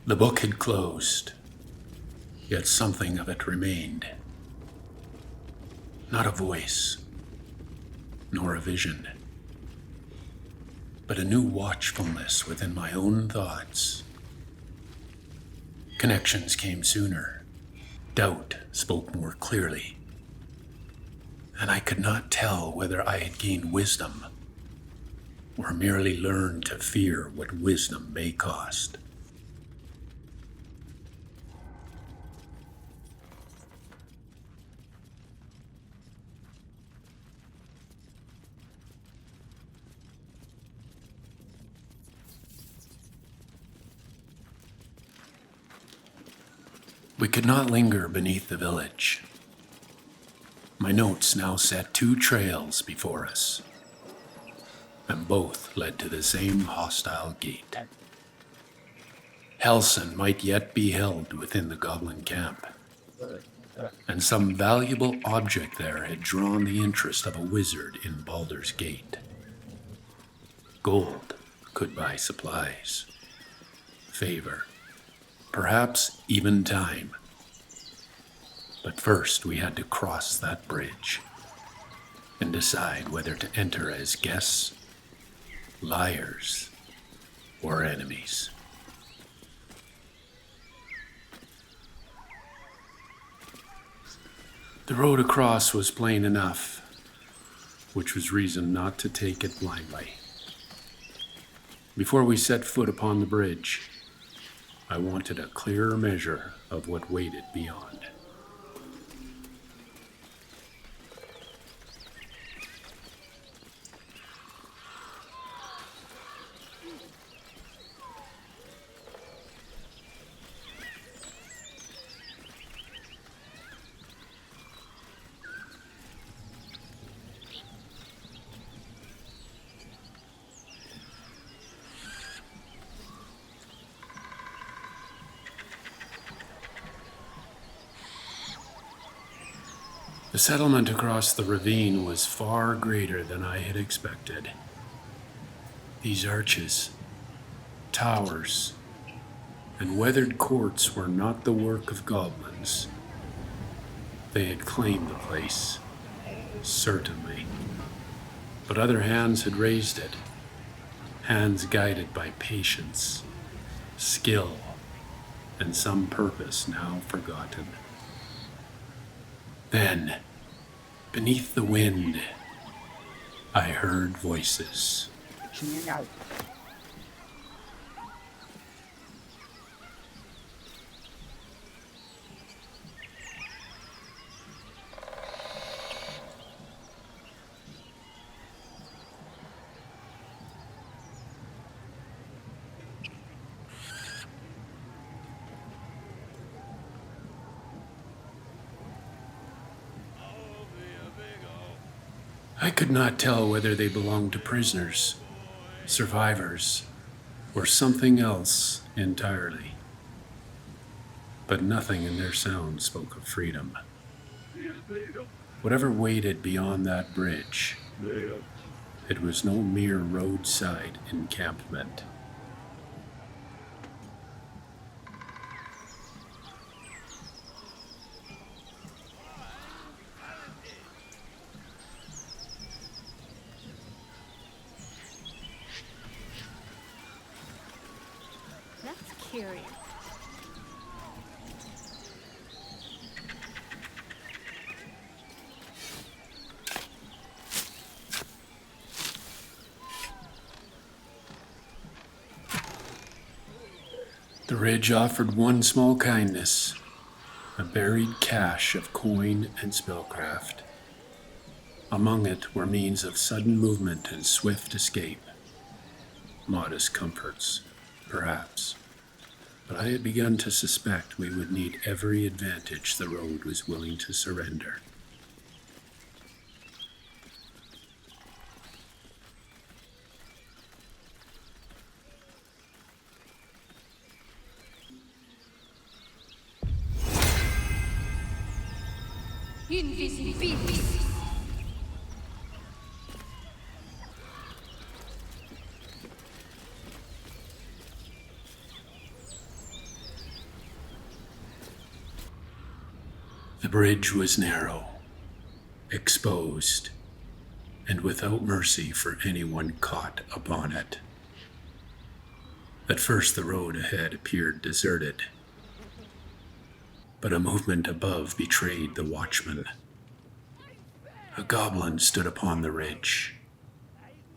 The book had closed, yet something of it remained. Not a voice, nor a vision, but a new watchfulness within my own thoughts. Connections came sooner. Doubt spoke more clearly. And I could not tell whether I had gained wisdom or merely learned to fear what wisdom may cost. We could not linger beneath the village. My notes now set 2 trails before us, and both led to the same hostile gate. Halsin might yet be held within the goblin camp, and some valuable object there had drawn the interest of a wizard in Baldur's Gate. Gold could buy supplies, favor, perhaps even time. But first we had to cross that bridge and decide whether to enter as guests, liars, or enemies. The road across was plain enough, which was reason not to take it blindly. Before we set foot upon the bridge, I wanted a clearer measure of what waited beyond. The settlement across the ravine was far greater than I had expected. These arches, towers, and weathered courts were not the work of goblins. They had claimed the place, certainly, but other hands had raised it, hands guided by patience, skill, and some purpose now forgotten. Then, beneath the wind, I heard voices. I could not tell whether they belonged to prisoners, survivors, or something else entirely. But nothing in their sound spoke of freedom. Whatever waited beyond that bridge, it was no mere roadside encampment. Curious. The ridge offered one small kindness, a buried cache of coin and spellcraft. Among it were means of sudden movement and swift escape. Modest comforts, perhaps. But I had begun to suspect we would need every advantage the road was willing to surrender. Invisibility. The bridge was narrow, exposed, and without mercy for anyone caught upon it. At first the road ahead appeared deserted, but a movement above betrayed the watchman. A goblin stood upon the ridge,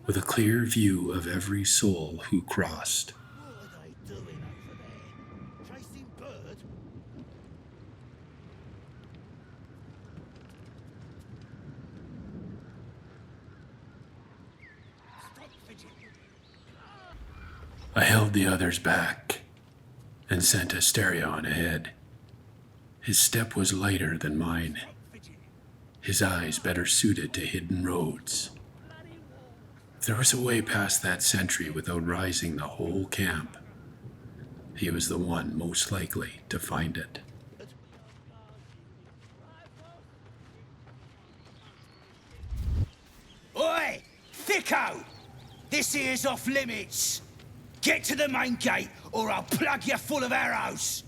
with a clear view of every soul who crossed. What are they doing over there? Chasing bird? Stop fidgeting. I held the others back and sent Astarion ahead. His step was lighter than mine, his eyes better suited to hidden roads. If there was a way past that sentry without rising the whole camp, he was the one most likely to find it. Oi! Thicko! This here's off limits! Get to the main gate, or I'll plug you full of arrows!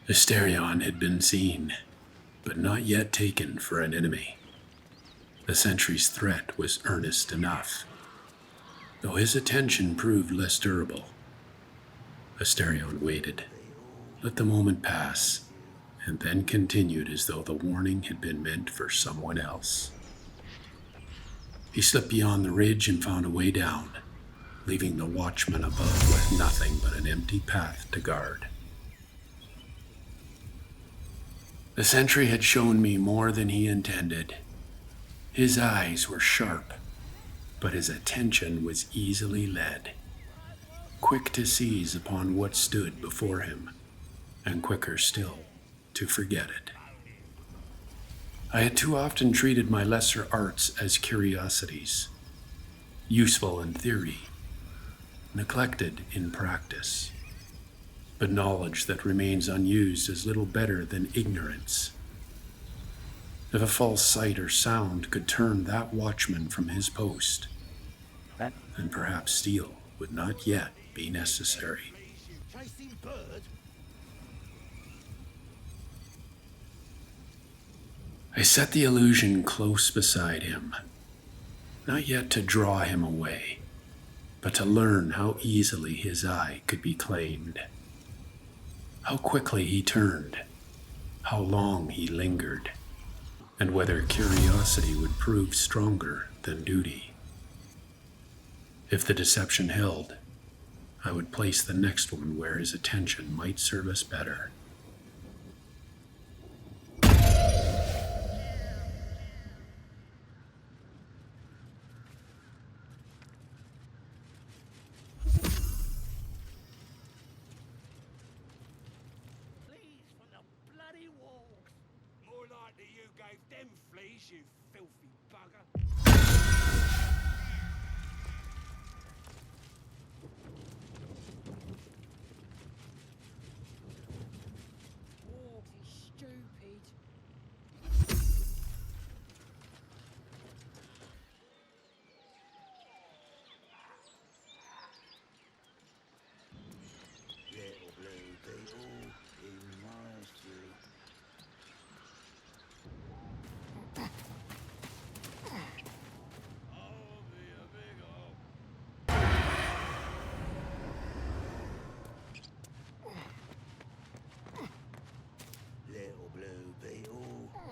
Astarion had been seen, but not yet taken for an enemy. The sentry's threat was earnest enough, though his attention proved less durable. Astarion waited, let the moment pass, and then continued as though the warning had been meant for someone else. He slipped beyond the ridge and found a way down, leaving the Watchman above with nothing but an empty path to guard. The sentry had shown me more than he intended. His eyes were sharp, but his attention was easily led, quick to seize upon what stood before him, and quicker still to forget it. I had too often treated my lesser arts as curiosities, useful in theory, neglected in practice. But knowledge that remains unused is little better than ignorance. If a false sight or sound could turn that watchman from his post, then perhaps steel would not yet be necessary. Chasing bird? I set the illusion close beside him, not yet to draw him away, but to learn how easily his eye could be claimed. How quickly he turned, how long he lingered, and whether curiosity would prove stronger than duty. If the deception held, I would place the next one where his attention might serve us better. Fleas from the bloody walls. More likely you gave them fleas, you filthy bugger. Orcs is stupid. Little blue people in my street. I'll be a big old. Little blue people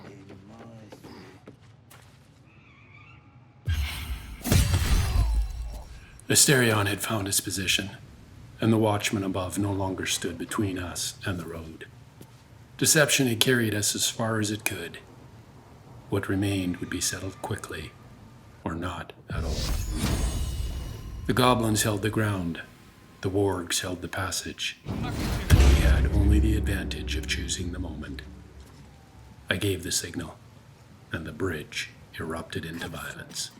in my street. Astarion had found his position, and the Watchman above no longer stood between us and the road. Deception had carried us as far as it could. What remained would be settled quickly, or not at all. The goblins held the ground, the wargs held the passage, and we had only the advantage of choosing the moment. I gave the signal, and the bridge erupted into violence.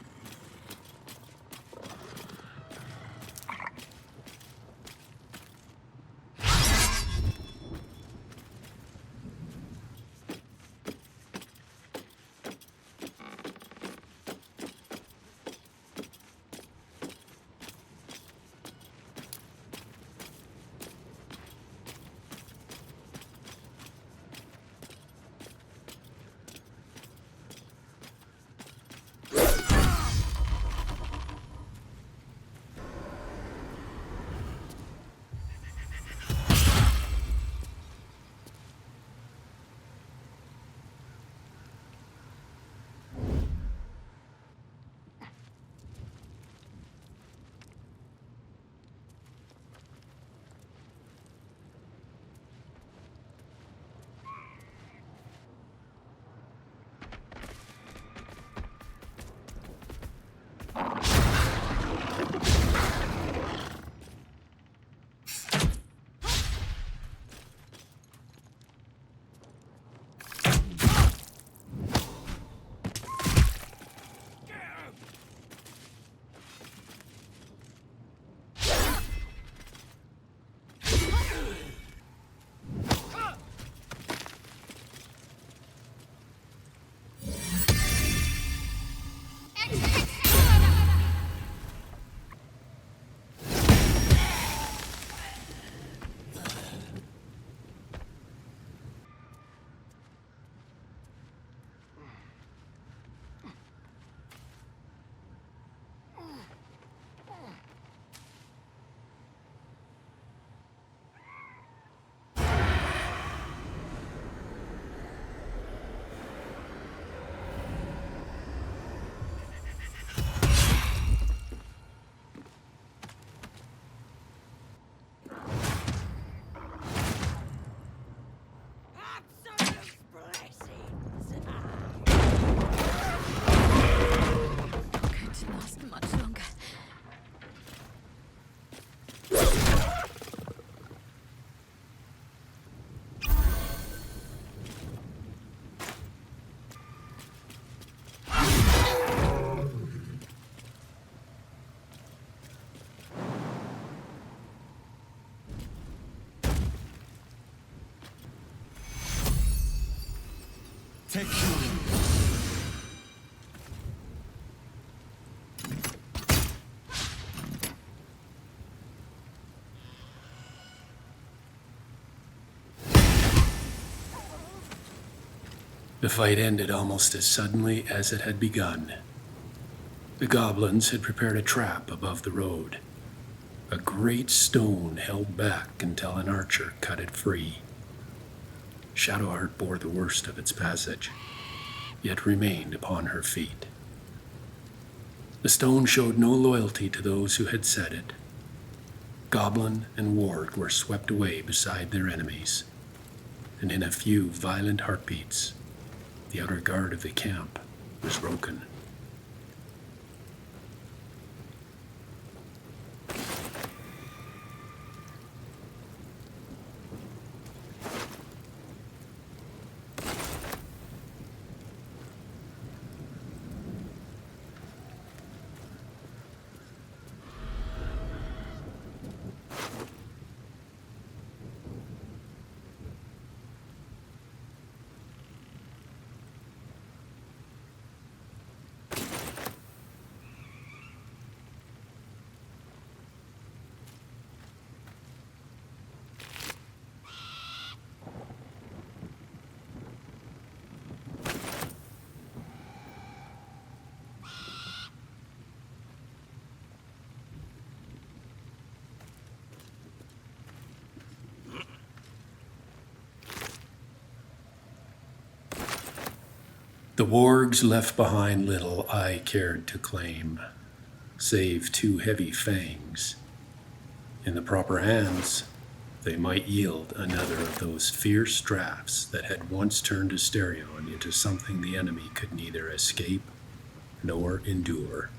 The fight ended almost as suddenly as it had begun. The goblins had prepared a trap above the road. A great stone held back until an archer cut it free. Shadowheart bore the worst of its passage, yet remained upon her feet. The stone showed no loyalty to those who had set it. Goblin and warg were swept away beside their enemies, and in a few violent heartbeats, the outer guard of the camp was broken. The wargs left behind little I cared to claim, save 2 heavy fangs. In the proper hands, they might yield another of those fierce drafts that had once turned Astarion into something the enemy could neither escape nor endure.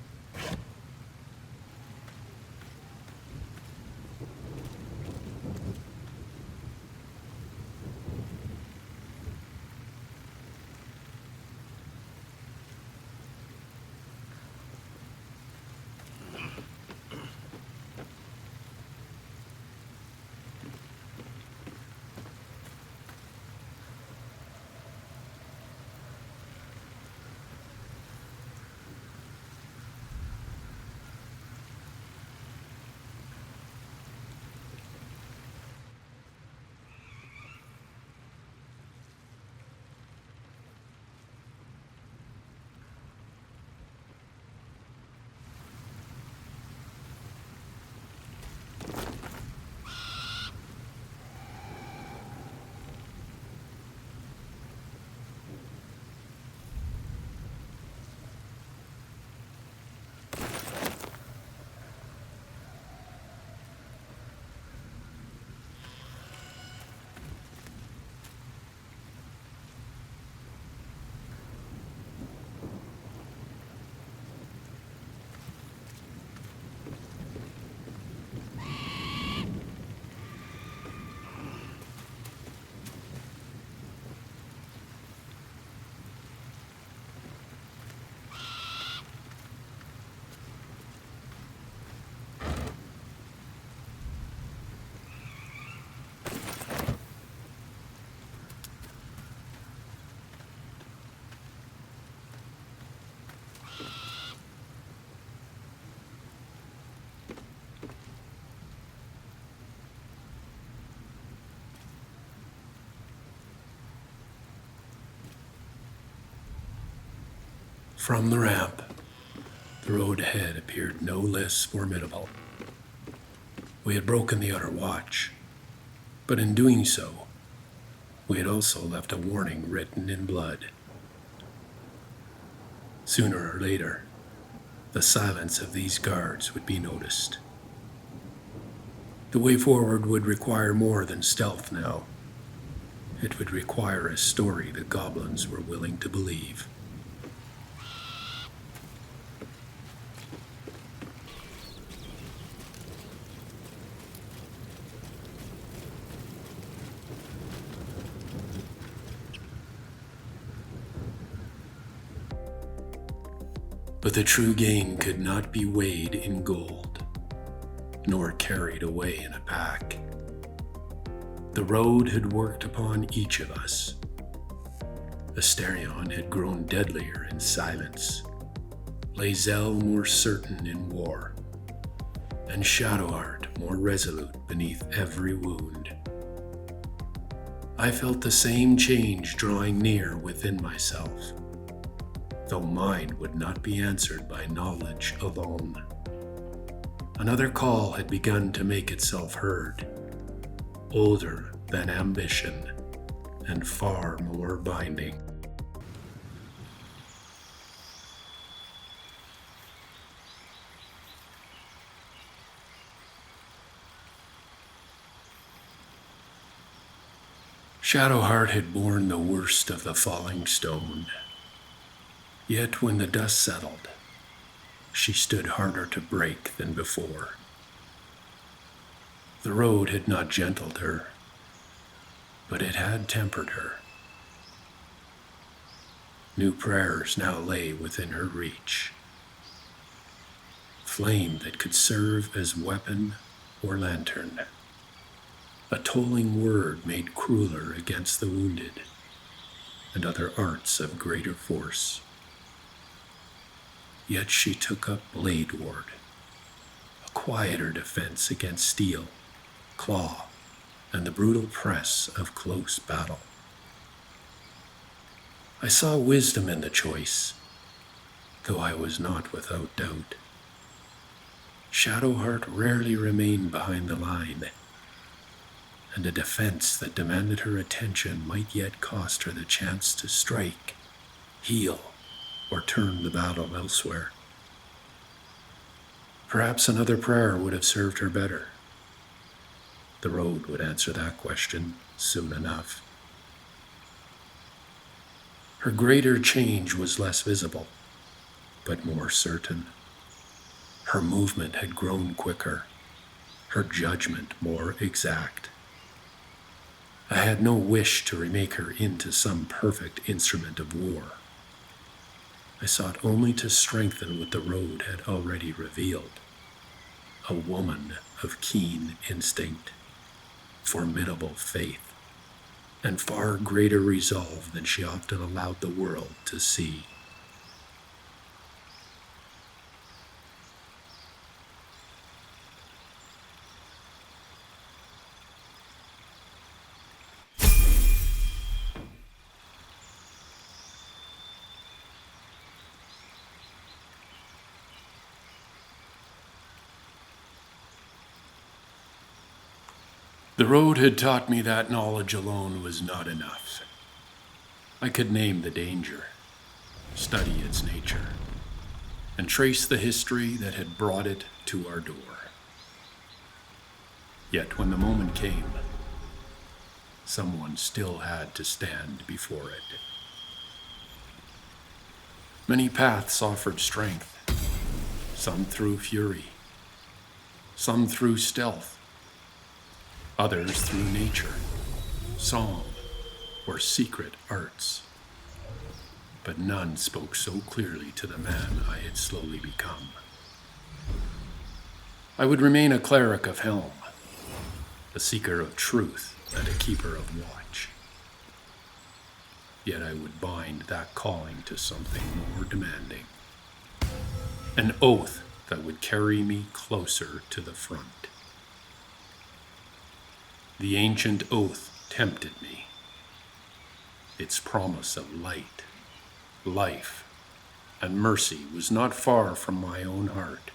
From the ramp, the road ahead appeared no less formidable. We had broken the outer watch, but in doing so, we had also left a warning written in blood. Sooner or later, the silence of these guards would be noticed. The way forward would require more than stealth now. It would require a story the goblins were willing to believe. But the true gain could not be weighed in gold, nor carried away in a pack. The road had worked upon each of us, Astarion had grown deadlier in silence, Lae'zel more certain in war, and Shadowheart more resolute beneath every wound. I felt the same change drawing near within myself, though mine would not be answered by knowledge alone. Another call had begun to make itself heard, older than ambition and far more binding. Shadowheart had borne the worst of the falling stone. Yet when the dust settled, she stood harder to break than before. The road had not gentled her, but it had tempered her. New prayers now lay within her reach. Flame that could serve as weapon or lantern. A tolling word made crueler against the wounded, and other arts of greater force. Yet she took up blade ward, a quieter defense against steel, claw, and the brutal press of close battle. I saw wisdom in the choice, though I was not without doubt. Shadowheart rarely remained behind the line, and a defense that demanded her attention might yet cost her the chance to strike, heal, or turn the battle elsewhere. Perhaps another prayer would have served her better. The road would answer that question soon enough. Her greater change was less visible, but more certain. Her movement had grown quicker, her judgment more exact. I had no wish to remake her into some perfect instrument of war. I sought only to strengthen what the road had already revealed. A woman of keen instinct, formidable faith, and far greater resolve than she often allowed the world to see. The road had taught me that knowledge alone was not enough. I could name the danger, study its nature, and trace the history that had brought it to our door. Yet when the moment came, someone still had to stand before it. Many paths offered strength, some through fury, some through stealth, others through nature, song, or secret arts. But none spoke so clearly to the man I had slowly become. I would remain a cleric of Helm, a seeker of truth and a keeper of watch. Yet I would bind that calling to something more demanding, an oath that would carry me closer to the front. The ancient oath tempted me. Its promise of light, life, and mercy was not far from my own heart.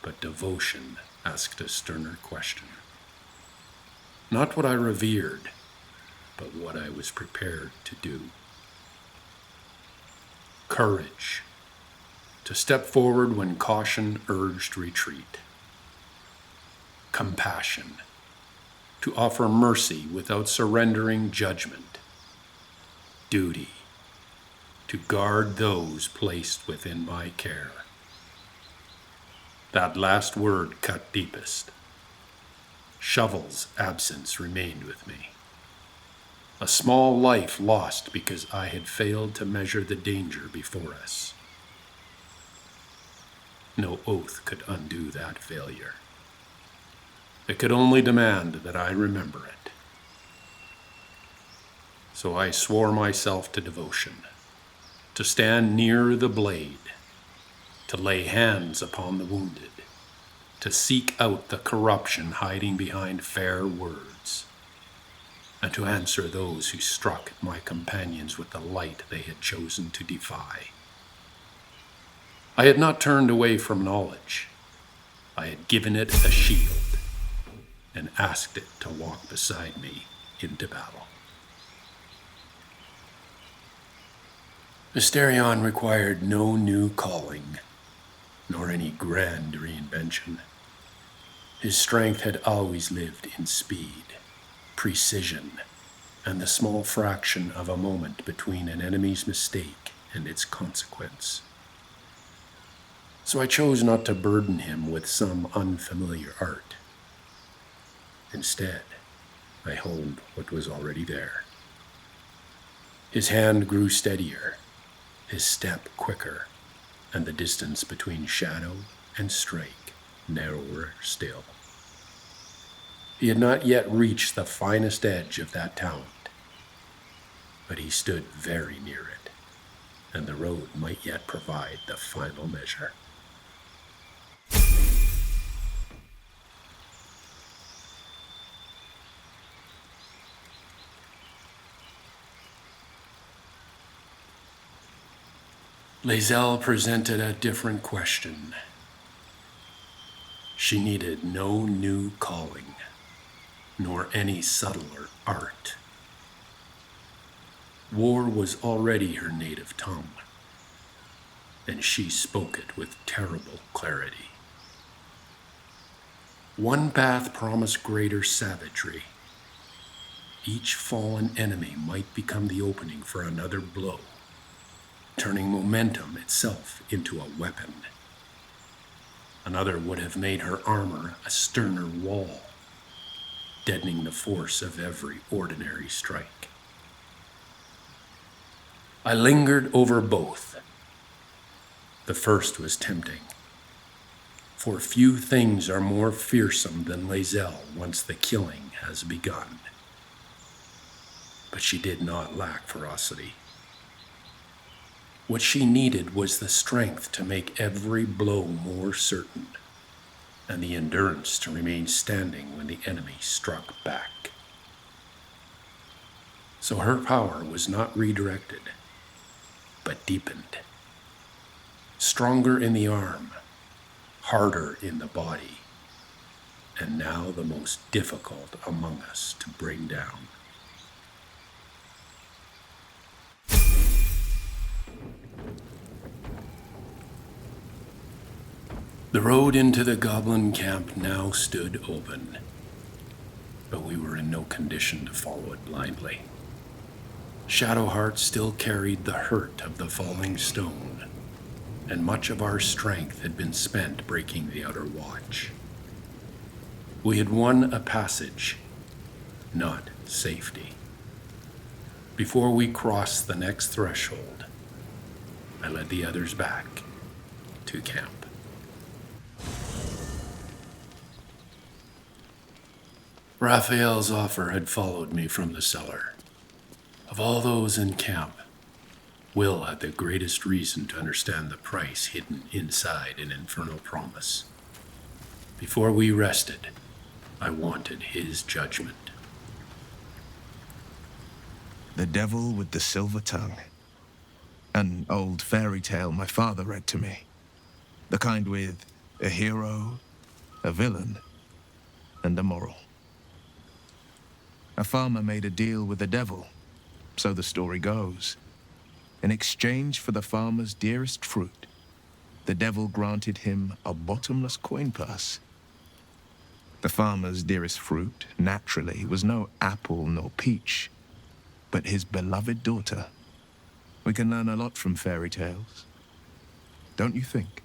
But devotion asked a sterner question. Not what I revered, but what I was prepared to do. Courage, to step forward when caution urged retreat. Compassion, to offer mercy without surrendering judgment. Duty, to guard those placed within my care. That last word cut deepest. Shovel's absence remained with me. A small life lost because I had failed to measure the danger before us. No oath could undo that failure. It could only demand that I remember it. So I swore myself to devotion, to stand near the blade, to lay hands upon the wounded, to seek out the corruption hiding behind fair words, and to answer those who struck at my companions with the light they had chosen to defy. I had not turned away from knowledge. I had given it a shield and asked it to walk beside me into battle. Astarion required no new calling, nor any grand reinvention. His strength had always lived in speed, precision, and the small fraction of a moment between an enemy's mistake and its consequence. So I chose not to burden him with some unfamiliar art. Instead, I honed what was already there. His hand grew steadier, his step quicker, and the distance between shadow and strike narrower still. He had not yet reached the finest edge of that talent, but he stood very near it, and the road might yet provide the final measure. Lae'zel presented a different question. She needed no new calling, nor any subtler art. War was already her native tongue, and she spoke it with terrible clarity. One path promised greater savagery. Each fallen enemy might become the opening for another blow, turning momentum itself into a weapon. Another would have made her armor a sterner wall, deadening the force of every ordinary strike. I lingered over both. The first was tempting, for few things are more fearsome than Lae'zel once the killing has begun. But she did not lack ferocity. What she needed was the strength to make every blow more certain, and the endurance to remain standing when the enemy struck back. So her power was not redirected, but deepened. Stronger in the arm, harder in the body, and now the most difficult among us to bring down. The road into the goblin camp now stood open, but we were in no condition to follow it blindly. Shadowheart still carried the hurt of the falling stone, and much of our strength had been spent breaking the outer watch. We had won a passage, not safety. Before we crossed the next threshold, I led the others back to camp. Raphael's offer had followed me from the cellar. Of all those in camp, Wyll had the greatest reason to understand the price hidden inside an infernal promise. Before we rested, I wanted his judgment. The Devil with the Silver Tongue. An old fairy tale my father read to me. The kind with a hero, a villain, and a moral. A farmer made a deal with the devil, so the story goes. In exchange for the farmer's dearest fruit, the devil granted him a bottomless coin purse. The farmer's dearest fruit, naturally, was no apple nor peach, but his beloved daughter. We can learn a lot from fairy tales, don't you think?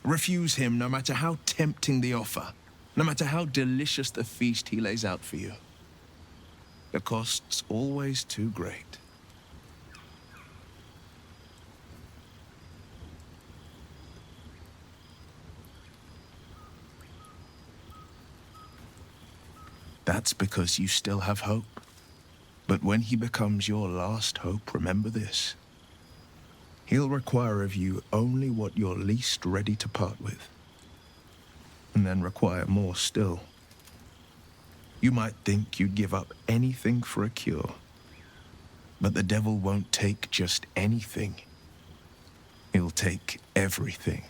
Refuse him no matter how tempting the offer, no matter how delicious the feast he lays out for you. The cost's always too great. That's because you still have hope. But when he becomes your last hope, remember this. He'll require of you only what you're least ready to part with. And then require more still. You might think you'd give up anything for a cure. But the devil won't take just anything. He'll take everything.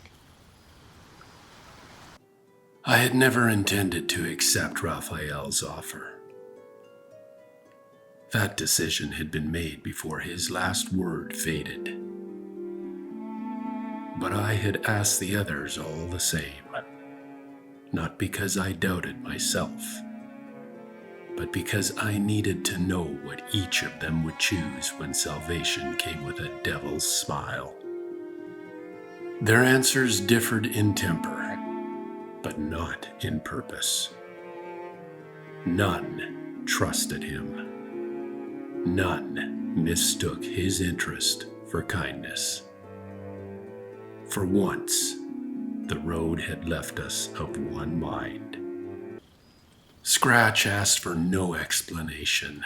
I had never intended to accept Raphael's offer. That decision had been made before his last word faded. But I had asked the others all the same, not because I doubted myself, but because I needed to know what each of them would choose when salvation came with a devil's smile. Their answers differed in temper, but not in purpose. None trusted him. None mistook his interest for kindness. For once, the road had left us of one mind. Scratch asked for no explanation,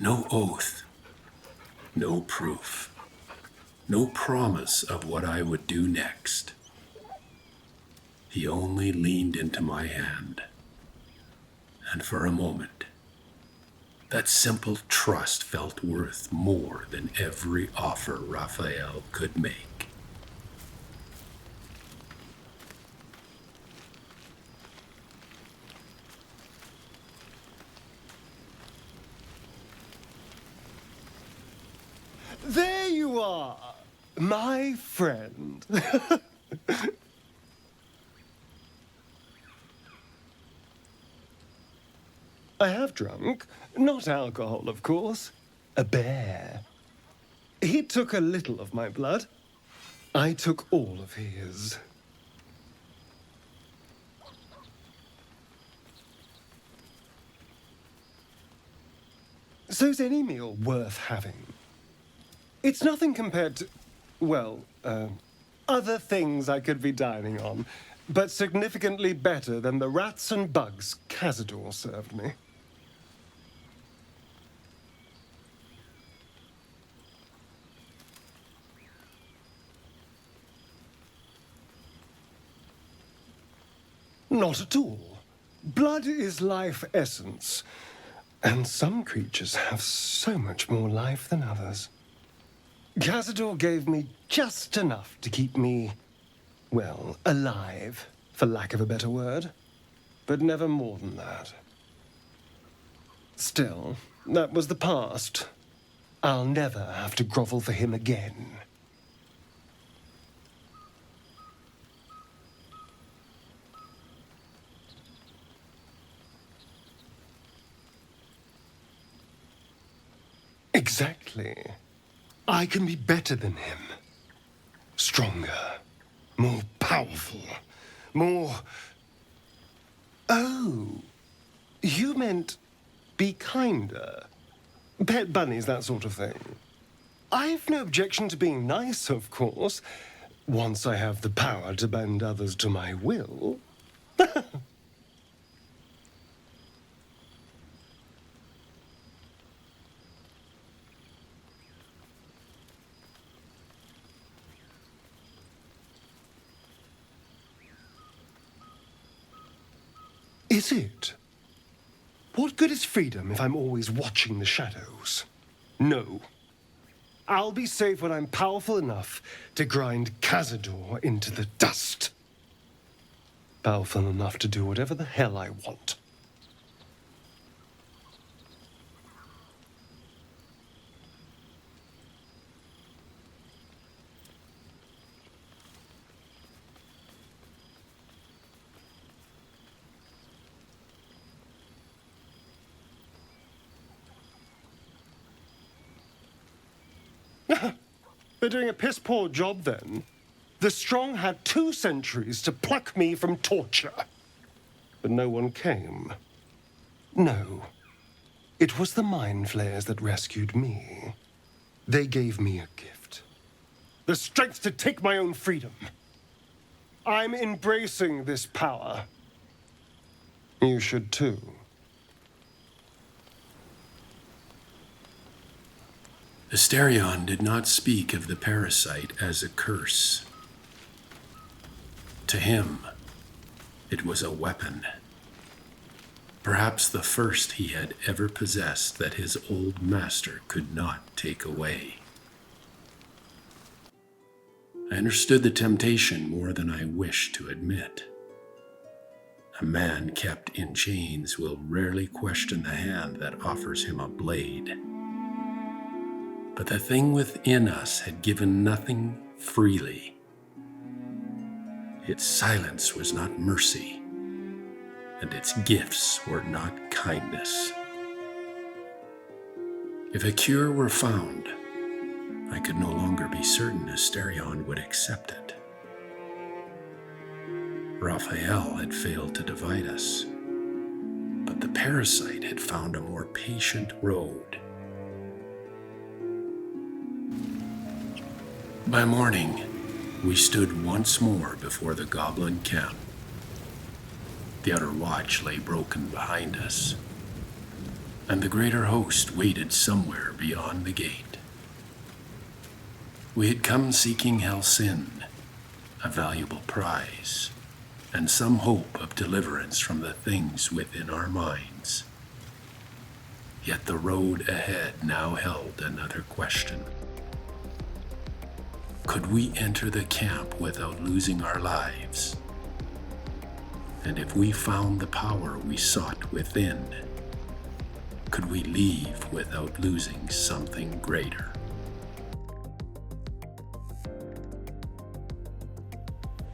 no oath, no proof, no promise of what I would do next. He only leaned into my hand, and for a moment, that simple trust felt worth more than every offer Raphael could make. There you are, my friend. I have drunk, not alcohol, of course, a bear. He took a little of my blood. I took all of his. So's any meal worth having. It's nothing compared to, well, other things I could be dining on, but significantly better than the rats and bugs Cazador served me. Not at all. Blood is life essence, and some creatures have so much more life than others. Cazador gave me just enough to keep me, well, alive, for lack of a better word, but never more than that. Still, that was the past. I'll never have to grovel for him again. Exactly. I can be better than him. Stronger. More powerful. More... Oh. You meant be kinder. Pet bunnies, that sort of thing. I've no objection to being nice, of course, once I have the power to bend others to my will. Is it? What good is freedom if I'm always watching the shadows? No. I'll be safe when I'm powerful enough to grind Cazador into the dust. Powerful enough to do whatever the hell I want. They're doing a piss-poor job, then. The strong had 2 centuries to pluck me from torture. But no one came. No. It was the mind flayers that rescued me. They gave me a gift. The strength to take my own freedom. I'm embracing this power. You should too. Astarion did not speak of the parasite as a curse. To him, it was a weapon. Perhaps the first he had ever possessed that his old master could not take away. I understood the temptation more than I wished to admit. A man kept in chains will rarely question the hand that offers him a blade. But the thing within us had given nothing freely. Its silence was not mercy, and its gifts were not kindness. If a cure were found, I could no longer be certain Astarion would accept it. Raphael had failed to divide us, but the parasite had found a more patient road. By morning, we stood once more before the goblin camp. The outer watch lay broken behind us, and the greater host waited somewhere beyond the gate. We had come seeking Halsin, a valuable prize, and some hope of deliverance from the things within our minds. Yet the road ahead now held another question. Could we enter the camp without losing our lives? And if we found the power we sought within, could we leave without losing something greater?